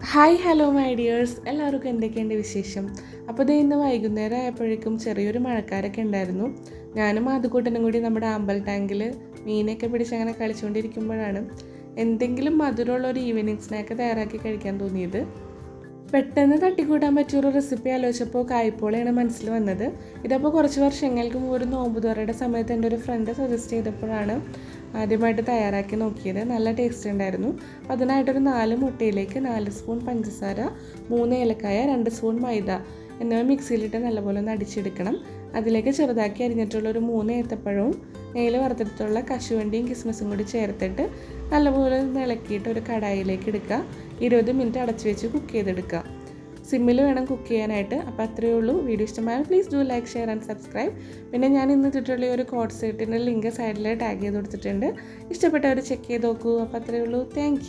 Hi hello my dears, എല്ലാവർക്കും എന്തൊക്കെയുണ്ട് വിശേഷം? അപ്പോൾ ഇത് ഇന്ന് വൈകുന്നേരം ആയപ്പോഴേക്കും ചെറിയൊരു മഴക്കാരൊക്കെ ഉണ്ടായിരുന്നു. ഞാനും ആദ്യക്കൂട്ടനും കൂടി നമ്മുടെ ആമ്പൽ ടാങ്കിൽ മീനൊക്കെ പിടിച്ച് അങ്ങനെ കളിച്ചുകൊണ്ടിരിക്കുമ്പോഴാണ് എന്തെങ്കിലും മധുരമുള്ള ഒരു ഈവനിങ് സ്നാക്ക് തയ്യാറാക്കി കഴിക്കാൻ തോന്നിയത്. പെട്ടെന്ന് തട്ടിക്കൂട്ടാൻ പറ്റിയൊരു റെസിപ്പി ആലോചിച്ചപ്പോൾ കായ്പോളയാണ് മനസ്സിൽ വന്നത്. ഇതപ്പോൾ കുറച്ച് വർഷങ്ങൾക്ക് മുമ്പ് ഒരു നോമ്പുതുറയുടെ സമയത്ത് എൻ്റെ ഒരു ഫ്രണ്ട് സജസ്റ്റ് ചെയ്തപ്പോഴാണ് ആദ്യമായിട്ട് തയ്യാറാക്കി നോക്കിയത്. നല്ല ടേസ്റ്റ് ഉണ്ടായിരുന്നു. അപ്പോൾ അതിനായിട്ടൊരു 4 മുട്ടയിലേക്ക് 4 സ്പൂൺ പഞ്ചസാര, 3 ഏലക്കായ, 2 സ്പൂൺ മൈദ എന്നിവ മിക്സിയിലിട്ട് നല്ലപോലെ ഒന്ന് അടിച്ചെടുക്കണം. അതിലേക്ക് ചെറുതാക്കി അരിഞ്ഞിട്ടുള്ള ഒരു 3 ഏത്തപ്പഴവും നെയ്യിൽ വറുത്തെടുത്തുള്ള കശുവണ്ടിയും കിസ്മിസും കൂടി ചേർത്തിട്ട് നല്ലപോലെ ഇളക്കിയിട്ട് ഒരു കടായിലേക്ക് എടുക്കുക. 20 മിനിറ്റ് അടച്ചു വെച്ച് കുക്ക് ചെയ്തെടുക്കുക. സിമ്മിൽ വേണം കുക്ക് ചെയ്യാനായിട്ട്. അപ്പോൾ അത്രയേ ഉള്ളൂ. വീഡിയോ ഇഷ്ടമായാൽ please do like, share and subscribe. പിന്നെ ഞാൻ ഇന്ന് ഇട്ടിട്ടുള്ള ഒരു കോഡ് സെറ്റിൻ്റെ ലിങ്ക് സൈഡിൽ ടാഗ് ചെയ്ത് കൊടുത്തിട്ടുണ്ട്. ഇഷ്ടപ്പെട്ടവർ ചെക്ക് ചെയ്ത് നോക്കൂ. അപ്പോൾ അത്രയേ ഉള്ളൂ. താങ്ക്